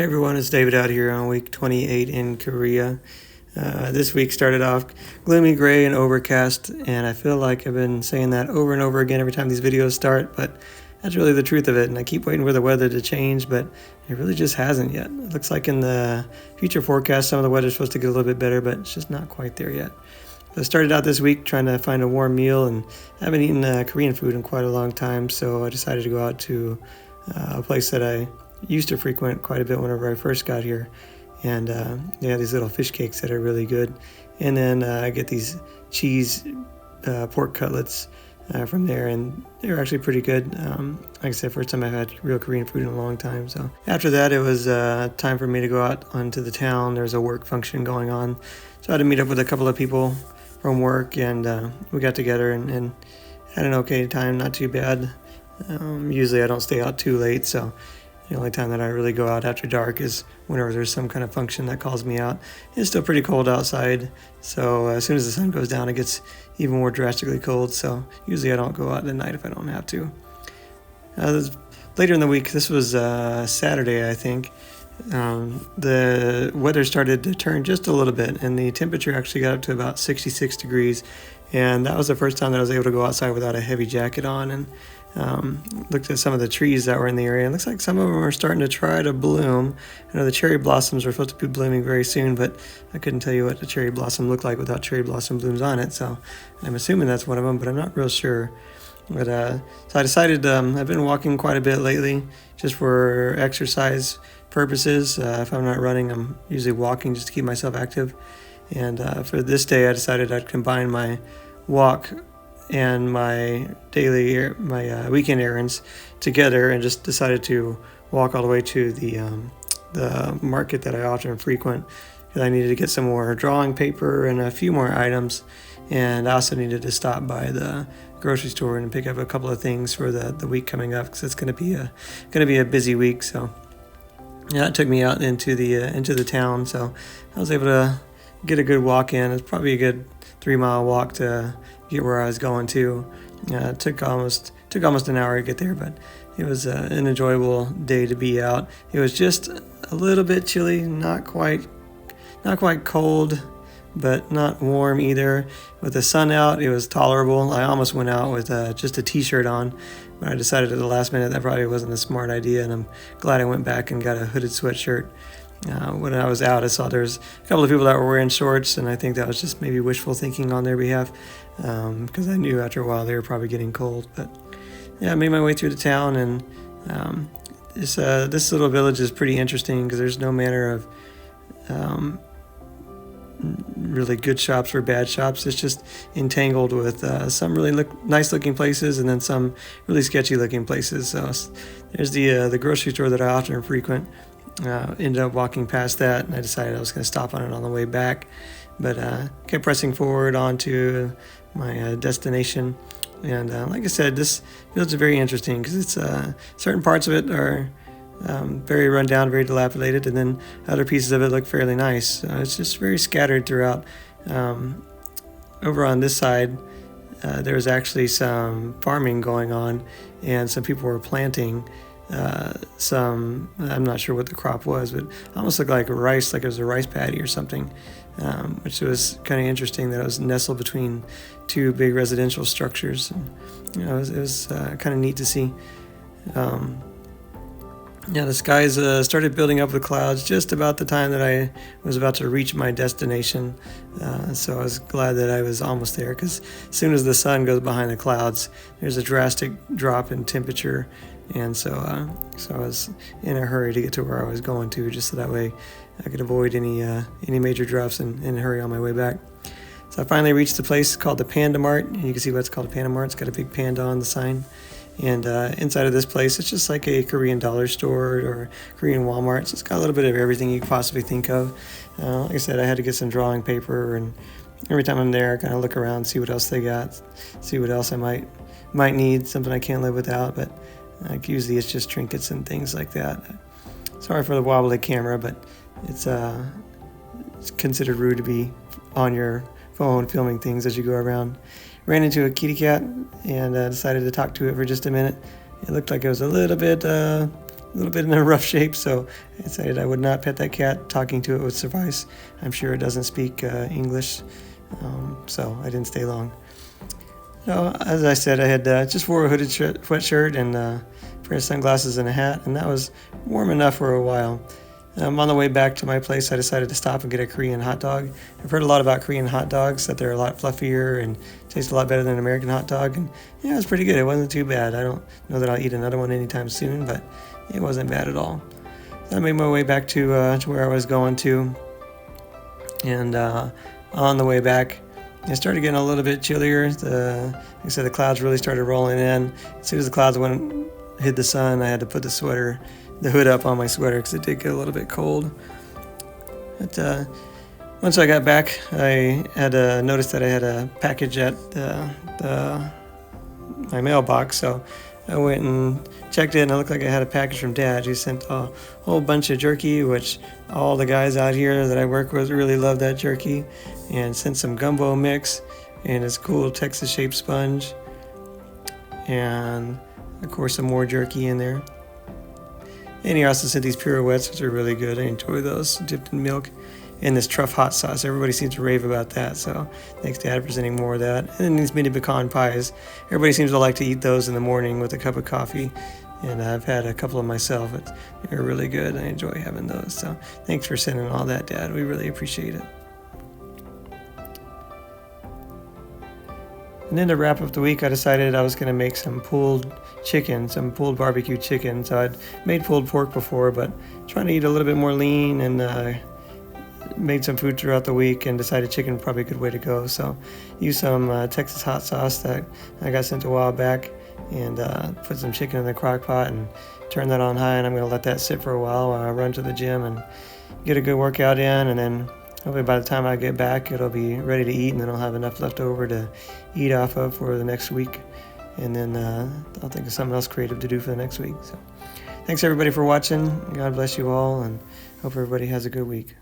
Hey everyone, it's David out here on week 28 in Korea. This week started off gloomy, gray, and overcast, and I feel like I've been saying that over and over again every time these videos start, but that's really the truth of it, and I keep waiting for the weather to change, but it really just hasn't yet. It looks like in the future forecast some of the weather's supposed to get a little bit better, but it's just not quite there yet. I started out this week trying to find a warm meal, and I haven't eaten Korean food in quite a long time, so I decided to go out to a place that I used to frequent quite a bit whenever I first got here, and they have these little fish cakes that are really good, and then I get these cheese pork cutlets from there, and they're actually pretty good. Like I said, first time I've had real Korean food in a long time. So after that, it was time for me to go out onto the town. There was a work function going on, so I had to meet up with a couple of people from work, and we got together and had an okay time, not too bad. Usually I don't stay out too late, so the only time that I really go out after dark is whenever there's some kind of function that calls me out. It's still pretty cold outside, so as soon as the sun goes down, it gets even more drastically cold, so usually I don't go out at night if I don't have to. Later in the week, this was Saturday, I think, the weather started to turn just a little bit, and the temperature actually got up to about 66 degrees, and that was the first time that I was able to go outside without a heavy jacket on, and looked at some of the trees that were in the area. It looks like some of them are starting to try to bloom. I know the cherry blossoms are supposed to be blooming very soon, but I couldn't tell you what a cherry blossom looked like without cherry blossom blooms on it, so I'm assuming that's one of them, but I'm not real sure. But so I decided I've been walking quite a bit lately just for exercise purposes. If I'm not running, I'm usually walking just to keep myself active. And for this day, I decided I'd combine my walk and my weekend errands together, and just decided to walk all the way to the market that I often frequent, because I needed to get some more drawing paper and a few more items, and I also needed to stop by the grocery store and pick up a couple of things for the week coming up, because it's going to be a busy week. So yeah, it took me out into the town, so I was able to get a good walk in. It's probably a good 3-mile walk to get where I was going to. It took almost an hour to get there, but it was an enjoyable day to be out. It was just a little bit chilly, not quite cold, but not warm either. With the sun out, it was tolerable. I almost went out with just a t-shirt on, but I decided at the last minute that probably wasn't a smart idea, and I'm glad I went back and got a hooded sweatshirt. When I was out, I saw there's a couple of people that were wearing shorts, and I think that was just maybe wishful thinking on their behalf, because I knew after a while they were probably getting cold. But yeah, I made my way through the town, and this little village is pretty interesting because there's no manner of really good shops or bad shops. It's just entangled with some really nice looking places, and then some really sketchy looking places. So there's the grocery store that I often frequent. Ended up walking past that, and I decided I was going to stop on it on the way back, but kept pressing forward onto my destination. And like I said, this village is very interesting because it's certain parts of it are very run down, very dilapidated, and then other pieces of it look fairly nice. It's just very scattered throughout. Over on this side, there's actually some farming going on, and some people were planting I'm not sure what the crop was, but almost looked like rice, like it was a rice paddy or something, which was kind of interesting that it was nestled between two big residential structures. And, it was kind of neat to see. The skies started building up with clouds just about the time that I was about to reach my destination. So I was glad that I was almost there, because as soon as the sun goes behind the clouds, there's a drastic drop in temperature. And so I was in a hurry to get to where I was going to, just so that way I could avoid any major drops and hurry on my way back. So I finally reached the place called the Panda Mart. And you can see what's called a Panda Mart. It's got a big panda on the sign. And inside of this place, it's just like a Korean dollar store or Korean Walmart. So it's got a little bit of everything you could possibly think of. Like I said, I had to get some drawing paper, and every time I'm there, I kind of look around, see what else they got, see what else I might need, something I can't live without. But usually it's just trinkets and things like that. Sorry for the wobbly camera, but it's considered rude to be on your phone filming things as you go around. Ran into a kitty cat and decided to talk to it for just a minute. It looked like it was a little bit a little bit in a rough shape, so I decided I would not pet that cat. Talking to it would suffice. I'm sure it doesn't speak English, so I didn't stay long. So, as I said, I had just wore a hooded sweatshirt and a pair of sunglasses and a hat, and that was warm enough for a while. On the way back to my place, I decided to stop and get a Korean hot dog. I've heard a lot about Korean hot dogs, that they're a lot fluffier and taste a lot better than an American hot dog, and yeah, it was pretty good. It wasn't too bad. I don't know that I'll eat another one anytime soon, but it wasn't bad at all. So I made my way back to where I was going to, and on the way back, it started getting a little bit chillier. Like I said, the clouds really started rolling in. As soon as the clouds hid the sun, I had to put the hood up on my sweater because it did get a little bit cold. But once I got back, I had noticed that I had a package at my mailbox, so I went and checked it, and it looked like I had a package from Dad. He sent a whole bunch of jerky, which all the guys out here that I work with really love that jerky, and sent some gumbo mix and this cool Texas-shaped sponge, and of course some more jerky in there. And he also sent these pirouettes, which are really good. I enjoy those, dipped in milk. And this truff hot sauce. Everybody seems to rave about that, so thanks Dad for sending more of that. And then these mini pecan pies. Everybody seems to like to eat those in the morning with a cup of coffee. And I've had a couple of myself. They're really good. I enjoy having those. So thanks for sending all that, Dad. We really appreciate it. And then to wrap up the week, I decided I was going to make some pulled barbecue chicken. So I'd made pulled pork before, but trying to eat a little bit more lean, and made some food throughout the week and decided chicken was probably a good way to go. So used some Texas hot sauce that I got sent a while back, and put some chicken in the crock pot and turn that on high, and I'm going to let that sit for a while I run to the gym and get a good workout in, and then hopefully by the time I get back it'll be ready to eat, and then I'll have enough left over to eat off of for the next week, and then I'll think of something else creative to do for the next week. So thanks everybody for watching. God bless you all, and hope everybody has a good week.